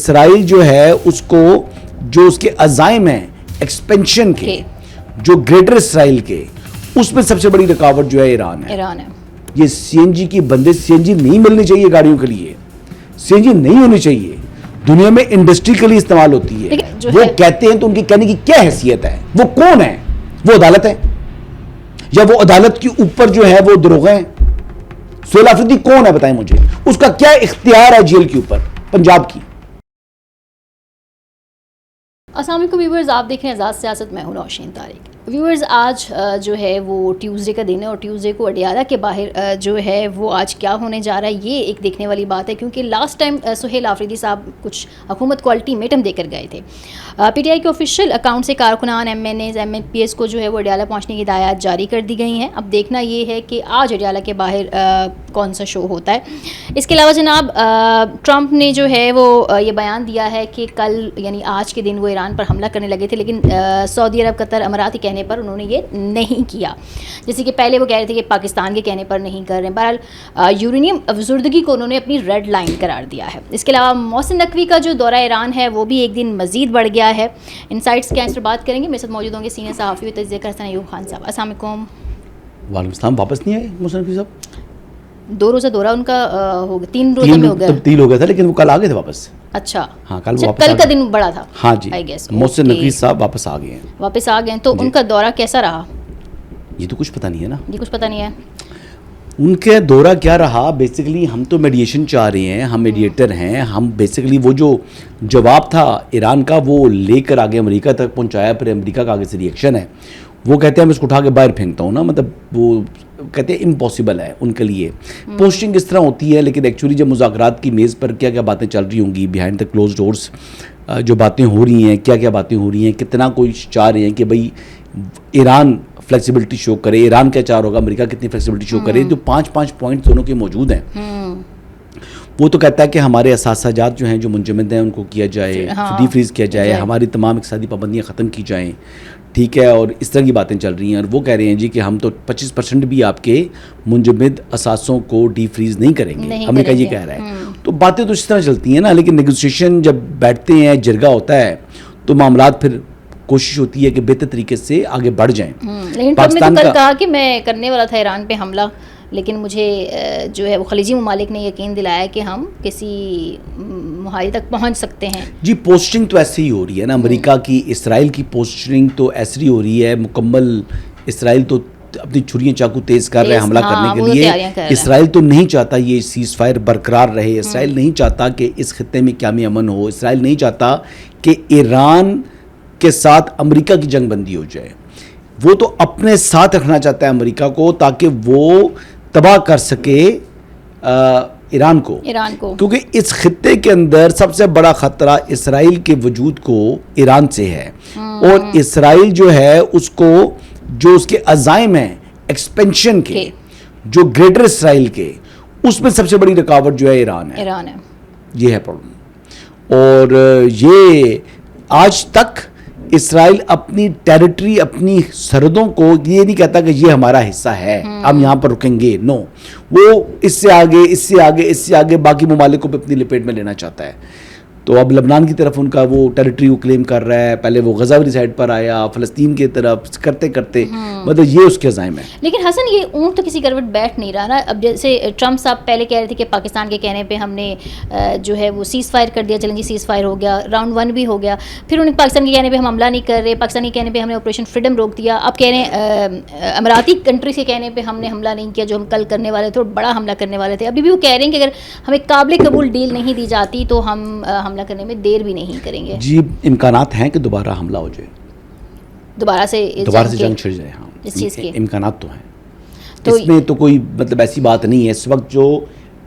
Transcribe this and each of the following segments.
اسرائیل جو ہے اس کو جو اس کے عزائم ہیں ایکسپینشن کے جو گریٹر اسرائیل کے اس میں سب سے بڑی رکاوٹ جو ہے ایران ہے. یہ سی این جی کی بندے سی این جی نہیں ملنی چاہیے گاڑیوں کے لیے, سی این جی نہیں ہونی چاہیے, دنیا میں انڈسٹری کے لیے استعمال ہوتی ہے. وہ کہتے ہیں تو ان کی کہنے کی کیا حیثیت ہے؟ وہ کون ہے؟ وہ عدالت ہے یا وہ عدالت کے اوپر جو ہے وہ دروغے ہیں؟ سہیل آفریدی کون ہے بتائیں مجھے, اس کا کیا اختیار ہے جیل کے اوپر پنجاب کی؟ السلام علیکم ویورز, آپ دیکھ رہے ہیں آزاد سیاست, میں ہوں نوشین طارق. ویورز, آج جو ہے وہ ٹیوزڈے کا دن ہے اور ٹیوزڈے کو اڈیالہ کے باہر جو ہے وہ آج کیا ہونے جا رہا ہے یہ ایک دیکھنے والی بات ہے, کیونکہ لاسٹ ٹائم سہیل آفریدی صاحب کچھ حکومت کو الٹیمیٹم دے کر گئے تھے. پی ٹی آئی کے آفیشیل اکاؤنٹ سے کارکنان, MNAs, M N P S کو جو ہے وہ اڈیالہ پہنچنے کی ہدایات جاری کر دی گئی ہیں. اب دیکھنا یہ ہے کہ آج اڈیالہ کے باہر کون سا شو ہوتا ہے. اس کے علاوہ جناب ٹرمپ نے جو ہے وہ یہ بیان دیا ہے کہ کل یعنی آج کے دن وہ ایران پر حملہ کرنے لگے تھے, لیکن سعودی عرب, قطر, امارات کے کہنے پر انہوں نے یہ نہیں کیا, جیسے کہ پہلے وہ کہہ رہے تھے کہ پاکستان کے کہنے پر نہیں کر رہے ہیں. بہرحال یورینیم افزردگی کو انہوں نے اپنی ریڈ لائن قرار دیا ہے. اس کے علاوہ محسن نقوی کا جو دورہ ایران ہے وہ بھی ایک دن مزید بڑھ گیا ہے. انسائٹس کے آنسر بات کریں گے, میرے ساتھ موجود ہوں گے سینئر صحافی و تجزیہ کار حسن ایوب خان صاحب. السلام علیکم. وعلیکم السلام. واپس نہیں آئے محسن نقوی صاحب؟ 2 روزہ دورہ ان کا ہو گیا, 3 روزہ میں ہو گیا, تبدیل ہو گیا تھا, لیکن وہ کل آ گئے تھے واپس. اچھا, ہاں کل کا دن بڑا تھا. ہاں جی, محسن نقوی صاحب واپس آ گئے ہیں. واپس آ گئے, تو ان کا دورہ کیسا رہا؟ یہ تو کچھ پتہ نہیں ہے نا, یہ کچھ پتہ نہیں ہے ان کے دورہ کیا رہا. بیسیکلی ہم تو میڈیشن چاہ رہے ہیں, ہم میڈیٹر ہیں, ہم بیسیکلی وہ جو جواب تھا ایران کا وہ لے کر آگے امریکہ تک پہنچایا. پھر امریکہ کا آگے سے ریئیکشن ہے, وہ کہتے ہیں میں اس کو اٹھا کے باہر پھینکتا ہوں نا, مطلب وہ کہتے ہیں امپاسبل ہے ان کے لیے. پوسٹنگ اس طرح ہوتی ہے, لیکن ایکچولی جب مذاکرات کی میز پر کیا کیا باتیں چل رہی ہوں گی بیہائنڈ دا کلوز ڈورس, جو باتیں ہو رہی ہیں, کیا کیا باتیں ہو رہی ہیں, کتنا کوئی چاہ رہے ہیں کہ بھائی ایران فلیکسیبلٹی شو کرے, ایران کیا چاہ رہا ہوگا امریکہ کتنی فلیکسیبلٹی شو کرے. جو 5 پوائنٹ دونوں کے موجود ہیں, وہ تو کہتا ہے کہ ہمارے اثاثات جو ہیں جو منجمد ہیں ان کو کیا جائے, ڈی فریز کیا جائے, ہماری تمام اقتصادی پابندیاں ختم کی جائیں, ٹھیک ہے, اور اس طرح کی باتیں چل رہی ہیں. اور وہ کہہ رہے ہیں جی کہ ہم تو 25% بھی آپ کے منجمد اثاثوں کو ڈی فریز نہیں کریں گے, امریکہ یہ کہہ رہا ہے. تو باتیں تو اس طرح چلتی ہیں نا, لیکن نیگوسیشن جب بیٹھتے ہیں, جرگہ ہوتا ہے, تو معاملات پھر کوشش ہوتی ہے کہ بہتر طریقے سے آگے بڑھ جائیں. لیکن پاکستان نے تو کل کہا کہ میں کرنے والا تھا ایران پہ حملہ, لیکن مجھے جو ہے وہ خلیجی ممالک نے یقین دلایا کہ ہم کسی معاہدے تک پہنچ سکتے ہیں. جی پوسٹنگ تو ایسے ہی ہو رہی ہے نا, امریکہ کی اسرائیل کی پوسٹنگ تو ایسی ہو رہی ہے مکمل. اسرائیل تو اپنی چھریاں چاقو تیز کر رہے ہیں حملہ کرنے کے لیے. اسرائیل تو نہیں چاہتا یہ سیز فائر برقرار رہے, اسرائیل نہیں چاہتا کہ اس خطے میں قیام امن ہو, اسرائیل نہیں چاہتا کہ ایران کے ساتھ امریکہ کی جنگ بندی ہو جائے. وہ تو اپنے ساتھ رکھنا چاہتا ہے امریکہ کو, تاکہ وہ تباہ کر سکے ایران کو, کیونکہ اس خطے کے اندر سب سے بڑا خطرہ اسرائیل کے وجود کو ایران سے ہے. اور اسرائیل جو ہے اس کو جو اس کے عزائم ہیں ایکسپینشن کے جو گریٹر اسرائیل کے اس میں سب سے بڑی رکاوٹ جو ہے ایران ہے. یہ ہے پرابلم. اور یہ آج تک اسرائیل اپنی ٹیریٹری, اپنی سرحدوں کو یہ نہیں کہتا کہ یہ ہمارا حصہ ہے, ہم یہاں پر رکیں گے. نو, وہ اس سے آگے, اس سے آگے, اس سے آگے باقی ممالکوں پہ اپنی لپیٹ میں لینا چاہتا ہے. تو اب لبنان کی طرف ان کا وہ ٹیریٹری کو کلیم کر رہا ہے, پہلے وہ غزہ والی سائڈ پر آیا, فلسطین کی طرف کرتے کرتے مطلب یہ اس کے عزائم ہے. لیکن حسن یہ اونٹ تو کسی کروٹ بیٹھ نہیں رہا نا. اب جیسے ٹرمپ صاحب پہلے کہہ رہے تھے کہ پاکستان کے کہنے پہ ہم نے جو ہے وہ سیز فائر کر دیا, چلیں جی سیز فائر ہو گیا, راؤنڈ 1 بھی ہو گیا. پھر انہیں پاکستان کے کہنے پہ ہم حملہ نہیں کر رہے, پاکستان کے کہنے پہ ہم نے آپریشن فریڈم روک دیا. اب کہہ رہے ہیں اماراتی کنٹریز کے کہنے پہ ہم نے حملہ نہیں کیا, جو ہم کل کرنے والے تھے اور بڑا حملہ کرنے والے تھے. ابھی بھی وہ کہہ رہے ہیں کہ اگر ہمیں قابل قبول ڈیل نہیں دی جاتی تو ہم حملہ کرنے میں دیر بھی نہیں کریں گے. جی امکانات ہیں کہ دوبارہ حملہ ہو جائے, دوبارہ سے جنگ چھڑ جائے. ہاں اس چیز کے امکانات تو ہیں, اس میں تو کوئی مطلب ایسی بات نہیں ہے. اس وقت جو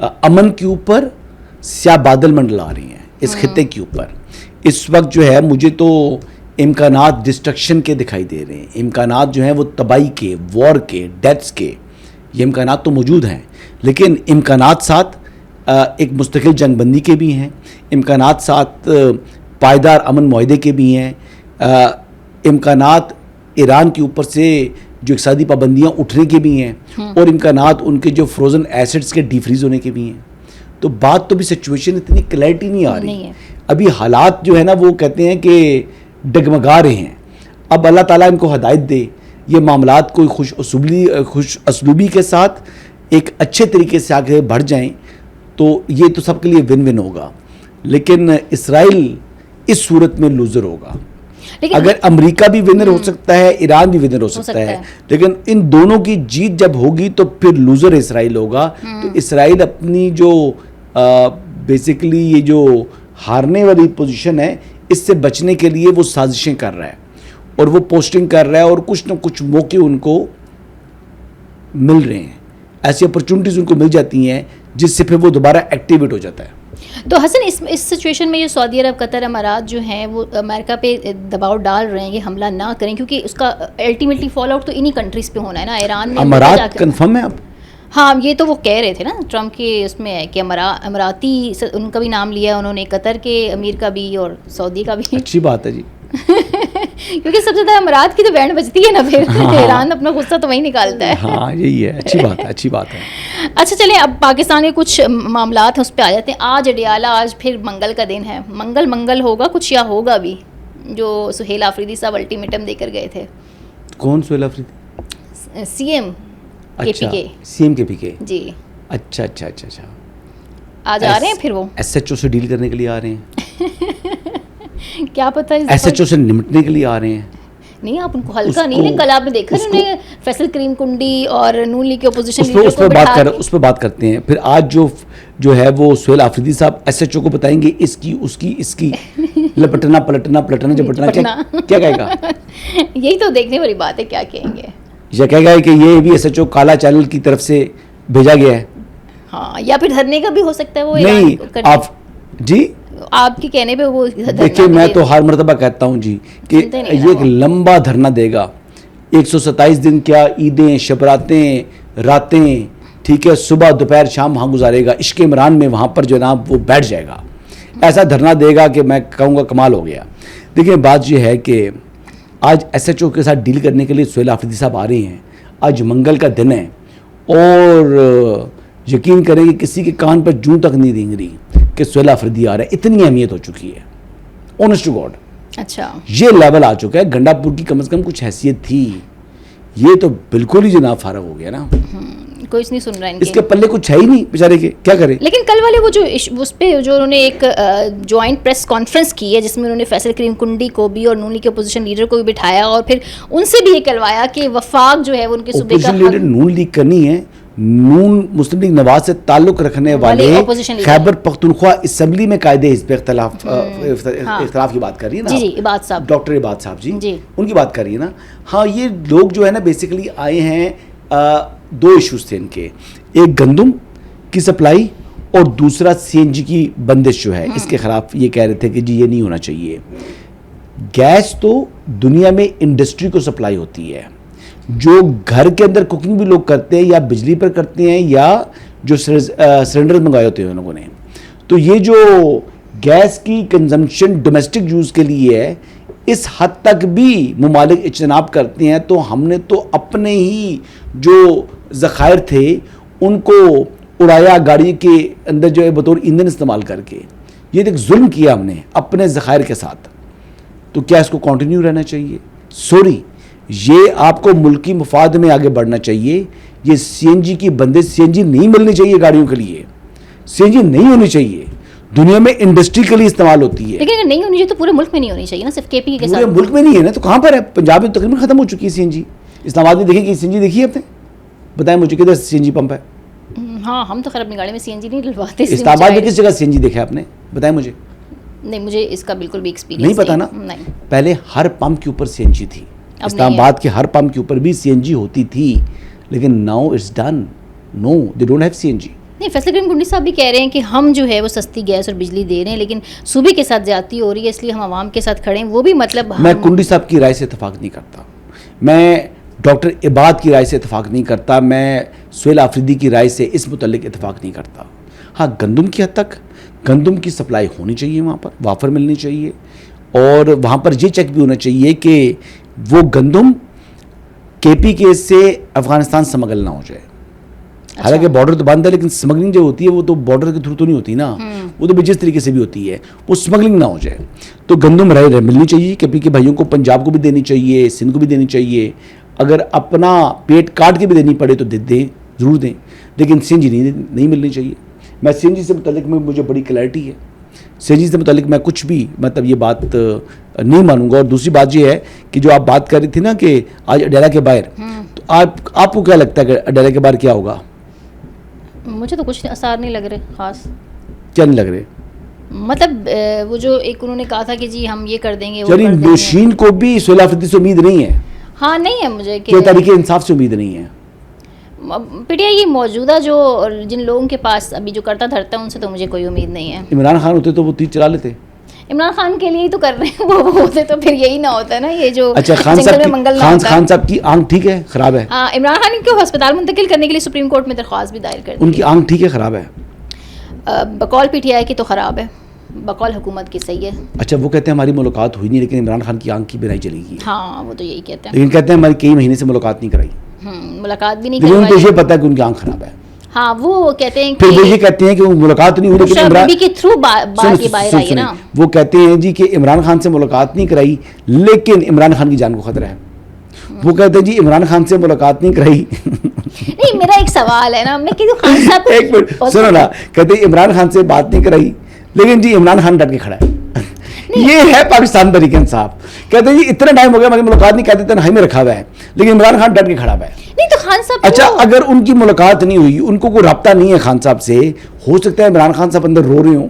امن کے اوپر سیاہ بادل منڈلا رہے ہیں اس خطے کے اوپر, اس وقت جو ہے مجھے تو امکانات ڈسٹرکشن کے دکھائی دے رہے ہیں. امکانات جو ہیں وہ تباہی کے, وار کے, ڈیتھس کے, یہ امکانات تو موجود ہیں. لیکن امکانات ساتھ ایک مستقل جنگ بندی کے بھی ہیں, امکانات ساتھ پائیدار امن معاہدے کے بھی ہیں, امکانات ایران کے اوپر سے جو اقتصادی پابندیاں اٹھنے کے بھی ہیں, اور امکانات ان کے جو فروزن ایسٹس کے ڈی فریز ہونے کے بھی ہیں. تو بات تو بھی سچویشن اتنی کلیئرٹی نہیں آ رہی. ابھی حالات جو ہے نا وہ کہتے ہیں کہ ڈگمگا رہے ہیں. اب اللہ تعالیٰ ان کو ہدایت دے, یہ معاملات کوئی خوش اسلوبی کے ساتھ ایک اچھے طریقے سے آگے بڑھ جائیں تو یہ تو سب کے لیے ون ون ہوگا. لیکن اسرائیل اس صورت میں لوزر ہوگا. اگر امریکہ بھی ونر ہو سکتا ہے, ایران بھی ونر ہو سکتا ہے, لیکن ان دونوں کی جیت جب ہوگی تو پھر لوزر اسرائیل ہوگا. تو اسرائیل اپنی جو بیسیکلی یہ جو ہارنے والی پوزیشن ہے اس سے بچنے کے لیے وہ سازشیں کر رہا ہے اور وہ پوسٹنگ کر رہا ہے اور کچھ نہ کچھ موقع ان کو مل رہے ہیں, ایسی اپرچونٹیز ان کو مل جاتی ہیں جس سے پھر وہ دوبارہ ایکٹیویٹ ہو جاتا ہے. تو حسن اس سچویشن میں یہ سعودی عرب, قطر, امارات جو ہیں وہ امریکہ پہ دباؤ ڈال رہے ہیں کہ حملہ نہ کریں, کیونکہ اس کا الٹیمیٹلی فال آؤٹ تو انہی کنٹریز پہ ہونا ہے نا. ایران میں امارات کنفرم ہے اب؟ ہاں یہ تو وہ کہہ رہے تھے نا ٹرمپ کے اس میں کہ اماراتی ان کا بھی نام لیا انہوں نے, قطر کے امیر کا بھی اور سعودی کا بھی. اچھی بات ہے جی, کیونکہ سب سے زیادہ امارات کی تو بینڈ بجتی ہے نا, پھر ایران اپنا غصہ تو وہی نکالتا ہے. ہاں یہی ہے, اچھی بات ہے, اچھی بات ہے. اچھا چلیں اب پاکستان کے کچھ معاملات ہیں اس پہ آ جاتے ہیں. آج اڈیالہ, آج پھر منگل کا دن ہے, منگل ہوگا کچھ یا ہوگا بھی, جو سہیل آفریدی صاحب الٹیمیٹم دے کر گئے تھے. کون سہیل آفریدی؟ سی ایم کے پی کے. سی ایم کے پی کے, جی. اچھا اچھا اچھا اچھا. آج آ رہے ہیں پھر وہ ایس ایچ او سے ڈیل کرنے کے لیے آ رہے ہیں. کیا پتہ ایس ایچ او سے نمٹنے کے لیے آ رہے ہیں. نہیں آپ ان کو ہلکا نہیں لیں. کل آپ نے دیکھا انہوں نے فیصل کریم کنڈی اور نون لیگ کے اپوزیشن لیڈر کو بٹھا کے اس پہ بات کرتے ہیں. پھر آج جو ہے وہ سہیل آفریدی صاحب ایس ایچ او کو بتائیں گے اس کی لپٹنا پلٹنا جپٹنا کیا کہے گا. یہی تو دیکھنے والی بات ہے, کیا کہیں گے. یہ کہے گا کہ یہ بھی ایس ایچ او کالا چینل کی طرف سے بھیجا گیا ہے. ہاں یا پھر دھرنے کا بھی ہو سکتا ہے. وہ نہیں آپ جی آپ کے کہنے پہ وہ دیکھیے, میں تو ہر مرتبہ کہتا ہوں جی کہ یہ ایک لمبا دھرنا دے گا. 127 دن کیا, عیدیں, شبراتیں, راتیں, ٹھیک ہے, صبح دوپہر شام وہاں گزارے گا. عشق عمران میں وہاں پر جناب وہ بیٹھ جائے گا. ایسا دھرنا دے گا کہ میں کہوں گا کمال ہو گیا. دیکھیں بات یہ ہے کہ آج ایس ایچ او کے ساتھ ڈیل کرنے کے لیے سہیل آفریدی صاحب آ رہے ہیں. آج منگل کا دن ہے اور یقین کریں کہ کسی کے کان پر جوں تک نہیں رینگ رہی کہ سہیل آفریدی آ رہا ہے. اتنی اہمیت ہو چکی ہے, آنیسٹ ٹو گاڈ. اچھا یہ لیول آ چکا ہے. گنڈا پور کی کم از کم کچھ حیثیت تھی, یہ تو بالکل ہی جناب فارغ ہو گیا نا. کوئی نہیں سن رہا اس کے پلے کچھ ہے ہی نہیں بیچارے کے, کیا کرے. لیکن کل والے وہ جو اس پہ جو انہوں نے ایک جوائنٹ پریس کانفرنس کی ہے جس میں انہوں نے فیصل کریم کنڈی کو بھی اور نون لیگ کے اپوزیشن لیڈر کو بھی بٹھایا اور پھر ان سے بھی یہ کہلوایا کہ وفاق جو ہے وہ ان کے صوبے کا لیڈر نون لیگ کرنی ہے. نون مسلم لیگ نواز سے تعلق رکھنے والے خیبر پختونخوا اسمبلی میں قائد حزب اختلاف کی بات کر رہی ہے نا. جی عباد صاحب, ڈاکٹر عباد صاحب جی ان کی بات کر رہی ہے نا. ہاں یہ لوگ جو ہے نا بیسیکلی آئے ہیں, دو ایشوز تھے ان کے, ایک گندم کی سپلائی اور دوسرا سی این جی کی بندش جو ہے اس کے خلاف یہ کہہ رہے تھے کہ جی یہ نہیں ہونا چاہیے. گیس تو دنیا میں انڈسٹری کو سپلائی ہوتی ہے, جو گھر کے اندر کوکنگ بھی لوگ کرتے ہیں یا بجلی پر کرتے ہیں یا جو سلنڈر منگائے ہوتے ہیں ان لوگوں نے. تو یہ جو گیس کی کنزمپشن ڈومیسٹک یوز کے لیے ہے اس حد تک بھی ممالک اجتناب کرتے ہیں. تو ہم نے تو اپنے ہی جو ذخائر تھے ان کو اڑایا گاڑی کے اندر جو ہے بطور ایندھن استعمال کر کے. یہ ایک ظلم کیا ہم نے اپنے ذخائر کے ساتھ. تو کیا اس کو کنٹینیو رہنا چاہیے؟ سوری, یہ آپ کو ملکی مفاد میں آگے بڑھنا چاہیے. یہ سی این جی کی بندے, سی این جی نہیں ملنی چاہیے گاڑیوں کے لیے, سی این جی نہیں ہونی چاہیے. دنیا میں انڈسٹری کے لیے استعمال ہوتی ہے, لیکن اگر نہیں ہونی چاہیے تو پورے ملک میں نہیں ہونی چاہیے نا, صرف کے پی کے ساتھ. پورے ملک میں نہیں ہے نا, تو کہاں پر ہے؟ پنجاب میں تقریباً ختم ہو چکی ہے سی این جی. اسلام آباد میں دیکھیں کہ سی این جی دیکھی ہے آپ نے؟ بتائیں مجھے کدھر سی این جی پمپ ہے. ہاں ہم تو خیر اپنی گاڑی میں سی این جی نہیں ڈلواتے. اسلام آباد میں کس جگہ سی این جی دیکھا آپ نے؟ بتائیں مجھے. نہیں مجھے اس کا بالکل بھی ایکسپیرینس نہیں پتا نا. پہلے ہر پمپ کے اوپر سی این جی تھی. اسلام آباد کے ہر پمپ کے اوپر بھی سی این جی ہوتی تھی, لیکن now it's done. No they don't have C N G. نہیں, فیصل کریم کنڈی صاحب بھی کہہ رہے ہیں کہ ہم جو ہے وہ سستی گیس اور بجلی دے رہے ہیں لیکن صوبے کے ساتھ زیادتی ہو رہی ہے, اس لیے ہم عوام کے ساتھ کھڑے ہیں. وہ بھی مطلب میں کنڈی صاحب کی رائے سے اتفاق نہیں کرتا, میں ڈاکٹر عباد کی رائے سے اتفاق نہیں کرتا, میں سہیل آفریدی کی رائے سے اس متعلق اتفاق نہیں کرتا. ہاں گندم کی حد تک گندم کی سپلائی ہونی چاہیے, وہاں پر وافر ملنی چاہیے, اور وہاں پر یہ چیک بھی ہونا چاہیے کہ وہ گندم کے پی کے سے افغانستان سمگل نہ ہو جائے. حالانکہ بارڈر تو بند ہے لیکن اسمگلنگ جو ہوتی ہے وہ تو بارڈر کے تھرو تو نہیں ہوتی نا, وہ تو جس طریقے سے بھی ہوتی ہے وہ اسمگلنگ نہ ہو جائے. تو گندم رائے ملنی چاہیے کبھی کے بھائیوں کو, پنجاب کو بھی دینی چاہیے, سندھ کو بھی دینی چاہیے, اگر اپنا پیٹ کاٹ کے بھی دینی پڑے تو دیں, ضرور دیں, لیکن سی این جی نہیں ملنی چاہیے. میں سی این جی سے متعلق مجھے بڑی کلیئرٹی ہے, سی این جی سے متعلق میں کچھ بھی مطلب یہ بات نہیں مانوں گا. اور دوسری بات یہ ہے کہ جو آپ بات کر رہی تھی نا کہ آج اڈیرا کے باہر, تو آپ کو کیا لگتا ہے کہ اڈیرا کے باہر کیا ہوگا؟ مجھے تو کچھ اثار نہیں لگ رہے خاص. کیا نہیں لگ رہے؟ مطلب وہ جو ایک انہوں نے کہا تھا کہ جی ہم یہ کر دیں گے, یعنی نوشین کو بھی صلح افریدی سے امید نہیں ہے؟ ہاں نہیں ہے مجھے کہ تحریک انصاف سے امید نہیں ہے. پیٹیا یہ موجودہ جو جن لوگوں کے پاس ابھی جو کرتا دھرتا ہے ان سے تو مجھے کوئی امید نہیں ہے. عمران خان ہوتے تو وہ تیر چلا لیتے. عمران خان کے لیے ہی تو کر رہے ہیں, وہ ہوتے تو پھر یہی نہ ہوتا نا یہ جو اچھا خان صاحب کی آنکھ ٹھیک ہے خراب ہے؟ ہاں, عمران خان کو ہسپتال منتقل کرنے کے لیے سپریم کورٹ میں درخواست بھی دائر کر دی. ان کی آنکھ ٹھیک ہے خراب ہے؟ بقول پی ٹی آئی کی تو خراب ہے, بقول حکومت کی صحیح ہے. اچھا وہ کہتے ہیں ہماری ملاقات ہوئی نہیں لیکن عمران خان کی آنکھ کی بینائی چلی گئی. ہاں وہ تو یہی کہتے ہیں, لیکن کہتے ہیں ہماری کئی مہینے سے ملاقات نہیں کرائی. ملاقات بھی نہیں لیکن ان کو کروائی. یہ پتا ہے کہ ان کی آنکھ خراب ہے. ہاں وہ کہتے ہیں پھر وہ یہ کہتے ہیں کہ وہ ملاقات نہیں ہوئی لیکن عمران کے تھرو بات یہ باہر آئی ہے نا. وہ کہتے ہیں جی کہ عمران خان سے ملاقات نہیں کرائی لیکن عمران خان کی جان کو خطرہ ہے. وہ کہتے ہیں جی عمران خان سے ملاقات نہیں کرائی. نہیں میرا ایک سوال ہے نا, میں کہ خان صاحب ایک منٹ سنو نا, کہتے ہیں عمران خان سے بات نہیں کرائی لیکن جی عمران خان ڈٹ کے کھڑا ہے. یہ ہے پاکستان تحریک انصاف. کہتے ہیں جی اتنا ٹائم ہو گیا ہماری ملاقات نہیں, کہتے تنہائی میں رکھا ہوا ہے لیکن عمران خان ڈٹ کے کھڑا ہوا ہے. نہیں تو خان صاحب اچھا اگر ان کی ملاقات نہیں ہوئی, ان کو کوئی رابطہ نہیں ہے خان صاحب سے, ہو سکتا ہے عمران خان صاحب اندر رو رہے ہوں,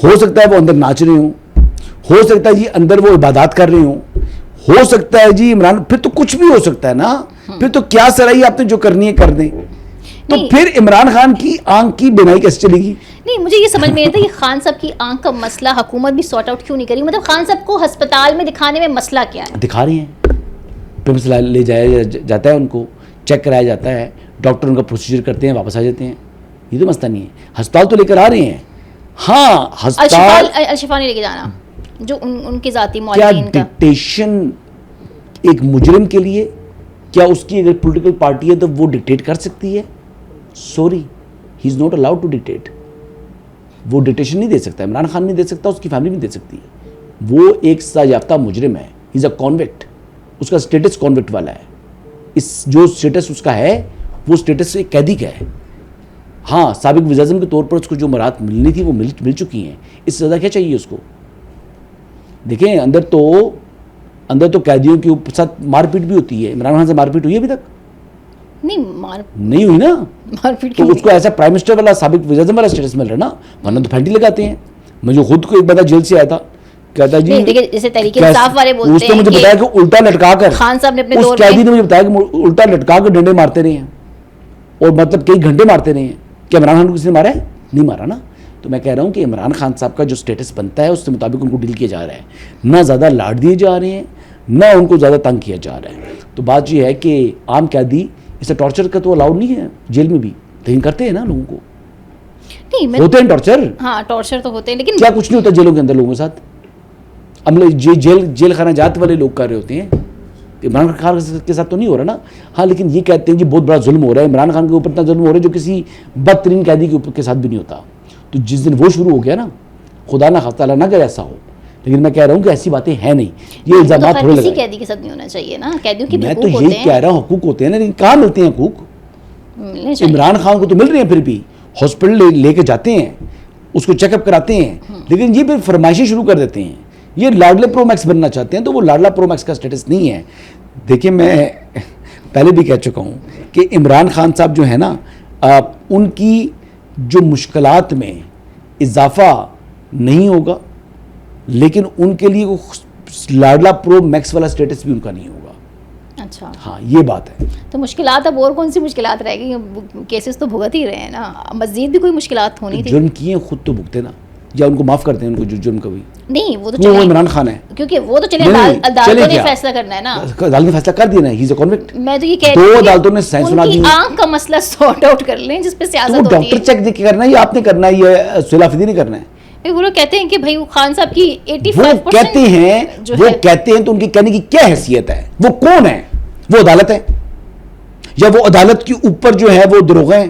ہو سکتا ہے وہ اندر ناچ رہے ہوں, ہو سکتا ہے جی اندر وہ عبادات کر رہے ہوں, ہو سکتا ہے جی عمران, پھر تو کچھ بھی ہو سکتا ہے نا. پھر تو کیا سرائی آپ نے جو کرنی ہے کر دیں. تو پھر عمران خان کی آنکھ کی بینائی کیسے چلے گی؟ نہیں مجھے یہ سمجھ میں نہیں تھا کہ خان صاحب کی آنکھ کا مسئلہ حکومت بھی سارٹ آؤٹ کیوں نہیں کری. مطلب خان صاحب کو ہسپتال میں دکھانے میں مسئلہ کیا ہے؟ دکھا رہے ہیں, پمس لے جایا جاتا ہے, ان کو چیک کرایا جاتا ہے, ڈاکٹر ان کا پروسیجر کرتے ہیں, واپس آ جاتے ہیں. یہ تو مسئلہ نہیں ہے. ہسپتال تو لے کر آ رہے ہیں. ہاں ہسپتال الشفا نہیں لے کے جانا جو ان کے ذاتی معالجین کا. ڈکٹیشن ایک مجرم کے لیے کیا اس کی اگر پولیٹیکل پارٹی ہے تو وہ ڈکٹیٹ کر سکتی ہے؟ Sorry, he is not allowed to dictate. وہ ڈکٹیشن نہیں دے سکتا, عمران خان نہیں دے سکتا, اس کی فیملی نہیں دے سکتی. وہ ایک سزا یافتہ مجرم ہے, ہی از اے کانوکٹ, اس کا اسٹیٹس کانوکٹ والا ہے. اس جو اسٹیٹس اس کا ہے وہ اسٹیٹس ایک قیدی کا ہے. ہاں سابق وزیر اعظم کے طور پر اس کو جو مراد ملنی تھی وہ مل چکی ہیں. اس سے زیادہ کیا چاہیے اس کو؟ دیکھیں اندر تو قیدیوں کے ساتھ مار پیٹ بھی ہوتی ہے. عمران خان سے مار پیٹ ہوئی ابھی تک نہیں ہوئی نا, تو اس کو ایسا پرائم منسٹر والا سابق وزیر اعظم والا اسٹیٹس مل رہا ہے نا, ورنہ تو پھینٹی لگاتے ہیں. مجھے خود کو ایک بندہ جیل سے آیا تھا, کہتا جی جیسے تحریک انصاف والے بولتے ہیں, اس نے مجھے بتایا کہ الٹا لٹکا کر خان صاحب نے اپنے اس دور قیدی نے مجھے بتایا کہ الٹا لٹکا کر ڈنڈے مارتے رہے ہیں اور مطلب کئی گھنٹے مارتے رہے ہیں. کہ عمران خان کو کسی نے مارا ہے؟ نہیں مارا نا. تو میں کہہ رہا ہوں کہ عمران خان صاحب کا جو اسٹیٹس بنتا ہے اس کے مطابق ان کو ڈیل کیا جا رہا ہے, نہ زیادہ لاڈ دیے جا رہے ہیں نہ ان کو زیادہ تنگ کیا جا رہا ہے. تو بات یہ ہے کہ عام قیدی اسے ٹارچر کا تو الاؤڈ نہیں ہے جیل میں بھی, لیکن کرتے ہیں نا لوگوں کو, ہوتے ہیں ٹارچر. ہاں ٹارچر تو ہوتے ہیں لیکن کیا کچھ نہیں ہوتا جیلوں کے اندر لوگوں کے ساتھ. جیل خانہ جات والے لوگ کر رہے ہوتے ہیں, عمران خان کے ساتھ تو نہیں ہو رہا نا. ہاں لیکن یہ کہتے ہیں جی بہت بڑا ظلم ہو رہا ہے, عمران خان کے اوپر اتنا ظلم ہو رہا ہے جو کسی بدترین قیدی کے ساتھ بھی نہیں ہوتا. تو جس دن وہ شروع ہو گیا نا, خدا نہ خواستہ اللہ نہ کہ ایسا ہو, لیکن میں کہہ رہا ہوں کہ ایسی باتیں ہیں نہیں. یہ الزامات تھوڑے لگے, قیدی کے ساتھ نہیں ہونا چاہیے نا, قیدیوں کی میں تو یہی کہہ رہا ہوں حقوق ہوتے ہیں نا, لیکن کہاں ملتے ہیں حقوق؟ عمران خان کو تو مل رہے ہیں, پھر بھی ہاسپٹل لے کے جاتے ہیں, اس کو چیک اپ کراتے ہیں, لیکن یہ پھر فرمائشیں شروع کر دیتے ہیں. یہ لاڈلے پرو میکس بننا چاہتے ہیں تو وہ لاڈلا پرو میکس کا اسٹیٹس نہیں ہے. دیکھیں میں پہلے بھی کہہ چکا ہوں کہ عمران خان صاحب جو ہے نا, ان کی جو مشکلات میں اضافہ نہیں ہوگا, لیکن ان کے لیے وہ لاڈلا پرو میکس والا اسٹیٹس بھی ان کا نہیں ہوگا. اچھا ہاں یہ بات ہے. تو مشکلات اب اور کون سی مشکلات رہ گئی؟ کیسز تو بھگت ہی رہے ہیں نا, مزید بھی کوئی مشکلات ہونی تھی. جرم کیے خود تو بھگتے نا, یا ان کو معاف کرتے ہیں ان کو جو جرم کبھی نہیں, وہ تو عمران خان ہے کیونکہ وہ تو چلے عدالتوں نے فیصلہ کرنا ہے نا, عدالت نے فیصلہ کر دیا نا, ہی از اے کنوکٹ. میں تو یہ کہہ رہی ہوں دو عدالتوں نے سائنس سنا دی, آنکھ کا مسئلہ سارٹ آؤٹ کر لیں جس پہ سیاست ہوتی ہے. ڈاکٹر چیک دیکھ کے کرنا ہے یا آپ نے کرنا ہے, یہ صلح افریدی نہیں کرنا ہے. وہ لوگ کہتے ہیں کہ بھائی خان صاحب کی 85% وہ کہتے ہیں تو ان کی کہنے کی کیا حیثیت ہے؟ وہ کون ہے؟ وہ عدالت ہے. یا وہ عدالت کے اوپر جو ہے وہ دروغے ہیں؟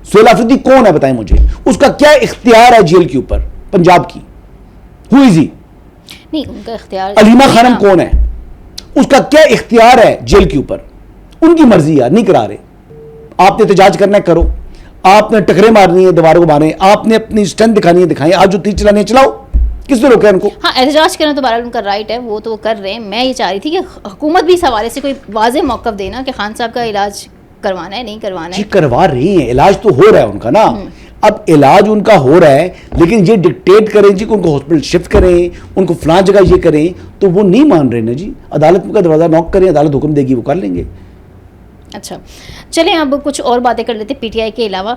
سہیل آفریدی کون ہے بتائیں مجھے, اس کا کیا اختیار ہے جیل کے اوپر پنجاب کی؟ ہو از ہی؟ نہیں ان کا اختیار. علیمہ خانم کون ہے, اس کا کیا اختیار ہے جیل کے اوپر؟ ان کی مرضی ہے, نہیں کرا رہے. آپ نے احتجاج کرنا ہے کرو, آپ نے ٹکرے مارنی ہے دیواروں کو مارے, آپ نے اپنی اسٹرینتھ دکھانی ہے دکھائیں, آج جو تیر چلانے چلاؤ, کس نے روکا ان کو؟ ہاں احتجاج کرنا تو بہرحال ان کا رائٹ ہے, وہ تو وہ کر رہے ہیں. میں یہ چاہ رہی تھی کہ حکومت بھی اس حوالے سے کوئی واضح موقف دینا کہ خان صاحب کا علاج کروانا ہے نہیں کروانا ہے. جی کروا رہی ہیں, علاج تو ہو رہا ہے ان کا نا. اب علاج ان کا ہو رہا ہے, لیکن یہ ڈکٹیٹ کریں جی کہ ان کو ہاسپٹل شفٹ کریں, ان کو فلاں جگہ یہ کریں, تو وہ نہیں مان رہے نا جی. عدالت کا دروازہ نوک کریں, عدالت حکم دے گی, وہ کر لیں گے. اچھا چلیں اب کچھ اور باتیں کر لیتے پی ٹی آئی کے علاوہ.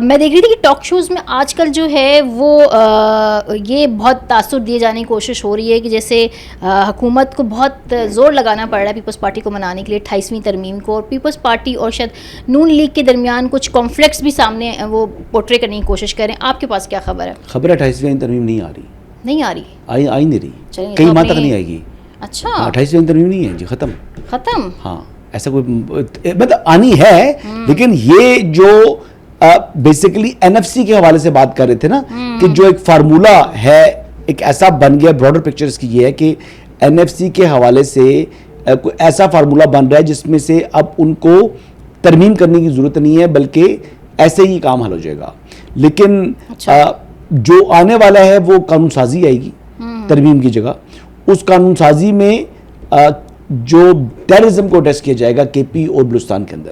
میں دیکھ رہی تھی کہ ٹاک شوز میں آج کل جو ہے وہ یہ بہت تاثر دیے جانے کی کوشش ہو رہی ہے کہ جیسے حکومت کو بہت زور لگانا پڑ رہا ہے پیپلز پارٹی کو منانے کے لیے 28ویں ترمیم کو, اور پیپلز پارٹی اور شاید نون لیگ کے درمیان کچھ کانفلکٹس بھی سامنے وہ پورٹرے کرنے کی کوشش کریں. آپ کے پاس کیا خبر ہے؟ خبر ہے 28ویں ترمیم نہیں آ رہی. نہیں آ رہی؟ آئی نہیں رہی, کئی ماہ تک نہیں آئے گی. اچھا 28ویں ترمیم نہیں ہے جی, ختم. ہاں ایسا کوئی مطلب آنی ہے, لیکن یہ جو بیسیکلی این ایف سی کے حوالے سے بات کر رہے تھے نا کہ جو ایک فارمولا ہے, ایک ایسا بن گیا, براڈر پکچر اس کی یہ ہے کہ این ایف سی کے حوالے سے کوئی ایسا فارمولا بن رہا ہے جس میں سے اب ان کو ترمیم کرنے کی ضرورت نہیں ہے, بلکہ ایسے ہی کام حل ہو جائے گا. لیکن جو آنے والا ہے وہ قانون سازی آئے گی ترمیم کی جگہ. اس قانون سازی میں جو ٹیررزم کو ایڈریس کیا جائے گا کے پی اور بلوچستان کے اندر.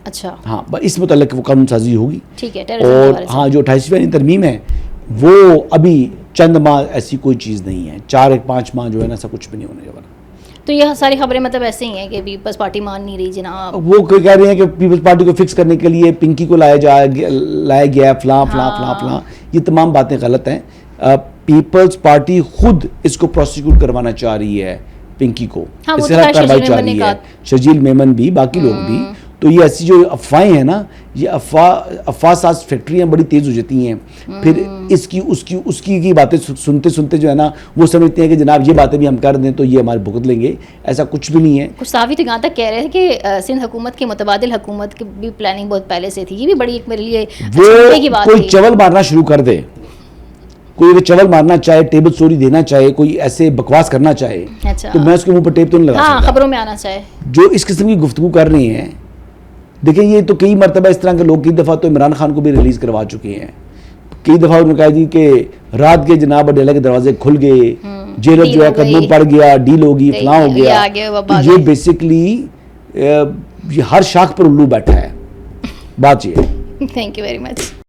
اچھا ہاں اس متعلق وہ قانون سازی ہوگی. ٹھیک ہے. اور ہاں جو 28ویں ترمیم ہے وہ ابھی چند ماہ ایسی کوئی چیز نہیں ہے, 4-5 ماہ جو ہے نا ایسا کچھ بھی نہیں ہونے والا. تو یہ ساری خبریں مطلب ایسے ہی ہیں کہ پیپلز پارٹی مان نہیں رہی جناب. وہ کہہ رہے ہیں کہ پیپلز پارٹی کو فکس کرنے کے لیے پنکی کو لایا گیا فلاں فلاں فلاں فلاں. یہ تمام باتیں غلط ہیں. پیپلز پارٹی خود اس کو پروسیکیوٹ کروانا چاہ رہی ہے پنکی کو, اس طرح کارروائی چاہ رہی ہے, شرجیل میمن بھی, باقی لوگ بھی. تو یہ ایسی جو افواہیں ہیں نا, یہ افواہ ساز فیکٹریاں بڑی تیز ہو جاتی ہیں. پھر اس کی باتیں سنتے سنتے جو ہے نا وہ سمجھتے ہیں کہ جناب یہ باتیں بھی ہم کر دیں تو یہ ہمارے بھگت لیں گے. ایسا کچھ بھی نہیں ہے. گستاوی تو یہاں تک کہہ رہے ہیں کہ سندھ حکومت کے متبادل حکومت کی بھی پلاننگ بہت پہلے سے تھی. یہ بھی بڑی ایک میرے لیے وہ کوئی چول مارنا شروع کر دے, کوئی چول مارنا چاہے, ٹیبل سوری دینا چاہے, کوئی ایسے بکواس کرنا چاہے, تو میں اس کے منہ پر ٹیپ تو نہیں لگا سکتا. خبروں میں آنا چاہے جو اس قسم کی گفتگو کر رہی ہیں. دیکھیں یہ تو کئی مرتبہ اس طرح کے لوگ, کئی دفعہ تو عمران خان کو بھی ریلیز کروا چکے ہیں. کئی دفعہ انہوں نے کہا جی کہ رات کے جناب اڈیلا کے دروازے کھل گئے, جیلر جو ہے قدموں پڑ گیا, ڈیل ہوگی, فلاں ہو گیا. یہ بیسکلی یہ ہر شاخ پر الو بیٹھا ہے. بات یہ ہے. Thank you very much.